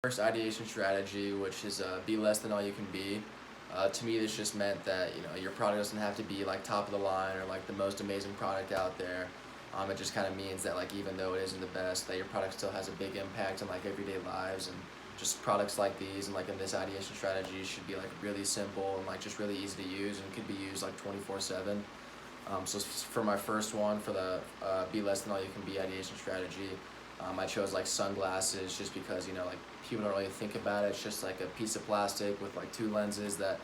First ideation strategy, which is be less than all you can be. To me, this just meant that your product doesn't have to be like top of the line or like the most amazing product out there. It just kind of means that like even though it isn't the best, that your product still has a big impact on like everyday lives, and just products like these and like in this ideation strategy should be like really simple and like just really easy to use and could be used like 24/7. So for my first one, for the be less than all you can be ideation strategy, I chose like sunglasses just because like people don't really think about it. It's just like a piece of plastic with like two lenses that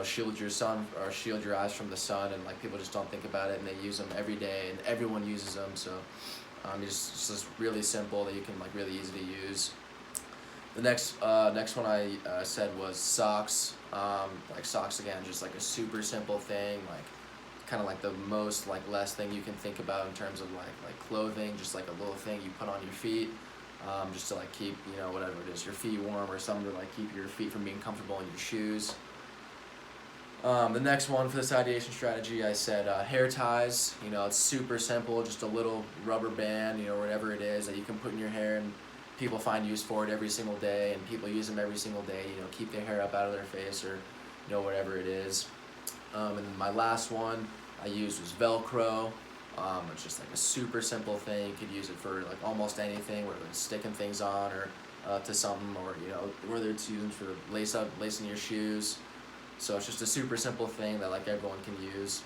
shield your sun or shield your eyes from the sun, and like people just don't think about it, and they use them every day and everyone uses them. So it's just really simple that you can like really easy to use. The next one I said was socks. Like socks again, just like a super simple thing, like kind of like the most like less thing you can think about in terms of like clothing, just like a little thing you put on your feet, just to like keep whatever it is, your feet warm, or something to like keep your feet from being comfortable in your shoes. The next one for this ideation strategy, I said hair ties. It's super simple, just a little rubber band, whatever it is that you can put in your hair, and people find use for it every single day, and people use them every single day. Keep their hair up out of their face, or whatever it is. And then my last one I used was Velcro. It's just like a super simple thing. You could use it for like almost anything, whether it's sticking things on or to something, or whether it's using for lacing your shoes. So it's just a super simple thing that like everyone can use.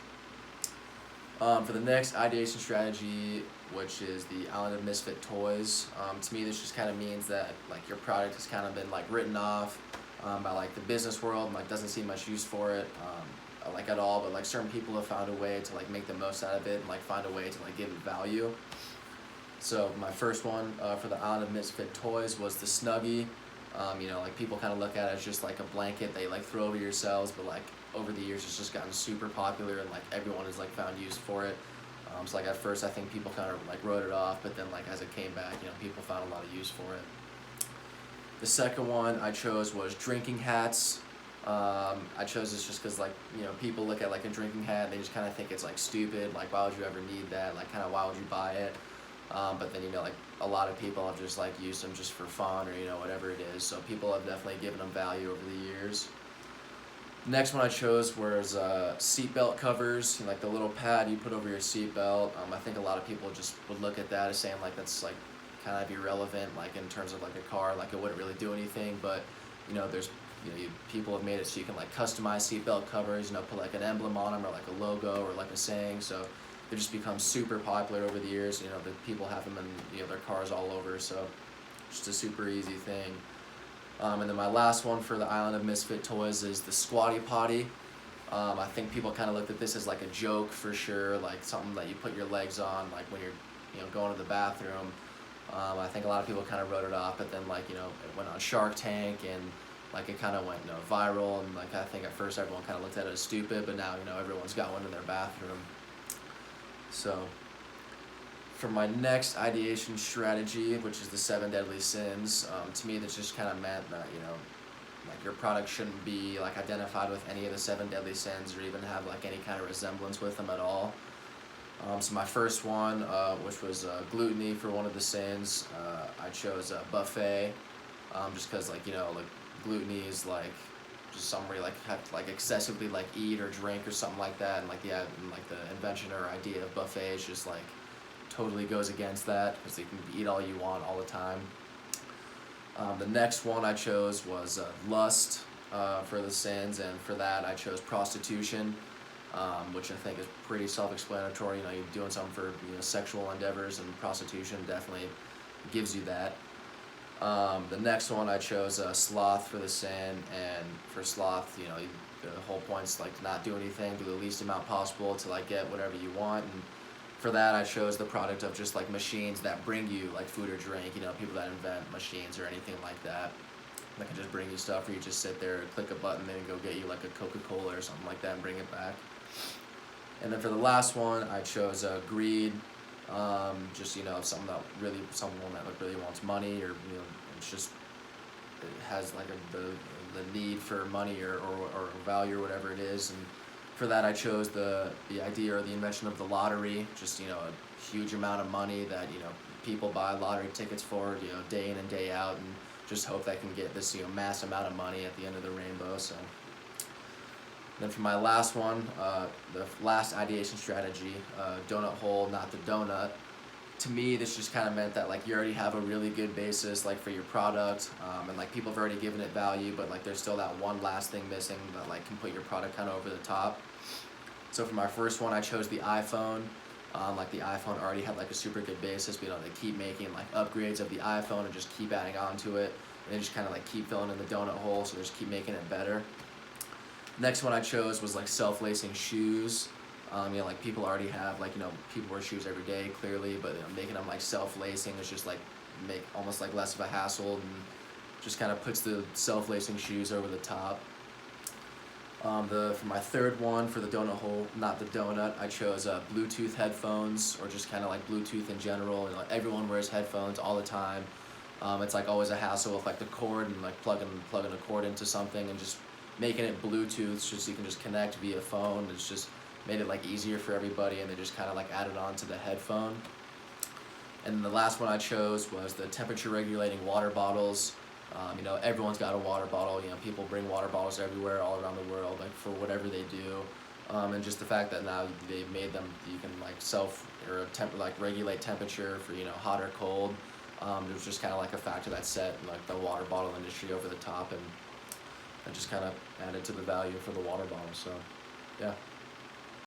For the next ideation strategy, which is the Island of Misfit Toys, to me this just kind of means that like your product has kind of been like written off by like the business world, and like doesn't see much use for it like at all. But like certain people have found a way to like make the most out of it and like find a way to like give it value. So my first one for the Island of Misfit Toys was the Snuggie. Like people kind of look at it as just like a blanket they like throw over yourselves, but like over the years it's just gotten super popular, and like everyone has like found use for it. So like at first I think people kind of like wrote it off, but then like as it came back, people found a lot of use for it. The second one I chose was drinking hats. I chose this just because like people look at like a drinking hat and they just kind of think it's like stupid, like why would you ever need that, like kind of why would you buy it. But then like a lot of people have just like used them just for fun, or whatever it is. So people have definitely given them value over the years. Next one I chose was seatbelt covers, like the little pad you put over your seatbelt. I think a lot of people just would look at that as saying like that's like kind of irrelevant, like in terms of like a car, like it wouldn't really do anything. But there's people have made it so you can like customize seatbelt covers, put like an emblem on them or like a logo or like a saying. So they've just become super popular over the years. The people have them in their cars all over. So just a super easy thing. And then my last one for the Island of Misfit Toys is the Squatty Potty. I think people kind of looked at this as like a joke for sure, like something that you put your legs on, like when you're going to the bathroom. I think a lot of people kind of wrote it off, but then like it went on Shark Tank, and like it kind of went viral, and like I think at first everyone kind of looked at it as stupid, but now everyone's got one in their bathroom. So for my next ideation strategy, which is the 7 deadly sins, to me that just kind of meant that like your product shouldn't be like identified with any of the 7 deadly sins, or even have like any kind of resemblance with them at all. So my first one, which was gluttony for one of the sins, I chose buffet, just because like like gluttony is like just somebody like have to like excessively like eat or drink or something like that, and like and like the invention or idea of buffet is just like totally goes against that, because you can eat all you want all the time. The next one I chose was lust for the sins, and for that I chose prostitution, which I think is pretty self-explanatory. You're doing something for sexual endeavors, and prostitution definitely gives you that. The next one I chose sloth for the sin, and for sloth, the whole point's like to not do anything, do the least amount possible to like get whatever you want. And for that I chose the product of just like machines that bring you like food or drink, people that invent machines or anything like that can just bring you stuff, where you just sit there, click a button, then go get you like a Coca-Cola or something like that and bring it back. And then for the last one I chose greed. Just someone that like really wants money, or it's just it has like the need for money or value or whatever it is. And for that I chose the idea or the invention of the lottery, just a huge amount of money that people buy lottery tickets for day in and day out, and just hope that I can get this mass amount of money at the end of the rainbow. So then for my last one, the last ideation strategy, donut hole, not the donut. To me, this just kind of meant that like you already have a really good basis like for your product, and like people have already given it value, but like there's still that one last thing missing that like can put your product kind of over the top. So for my first one, I chose the iPhone. Like the iPhone already had like a super good basis, but they keep making like upgrades of the iPhone and just keep adding on to it, and they just kind of like keep filling in the donut hole, so they just keep making it better. Next one I chose was like self-lacing shoes. Like people already have like, people wear shoes every day clearly, but making them like self-lacing is just like make almost like less of a hassle and just kind of puts the self-lacing shoes over the top. For my third one, for the donut hole, not the donut, I chose Bluetooth headphones, or just kind of like Bluetooth in general. Everyone wears headphones all the time. It's like always a hassle with like the cord and like plugging a cord into something, and just making it Bluetooth just so you can just connect via phone. It's just made it like easier for everybody, and they just kind of like added on to the headphone. And the last one I chose was the temperature regulating water bottles. Everyone's got a water bottle. People bring water bottles everywhere, all around the world, like for whatever they do. And just the fact that now they've made them, you can like regulate temperature for hot or cold. It was just kind of like a factor that set like the water bottle industry over the top, and that just kind of added to the value for the water bottle. So, yeah.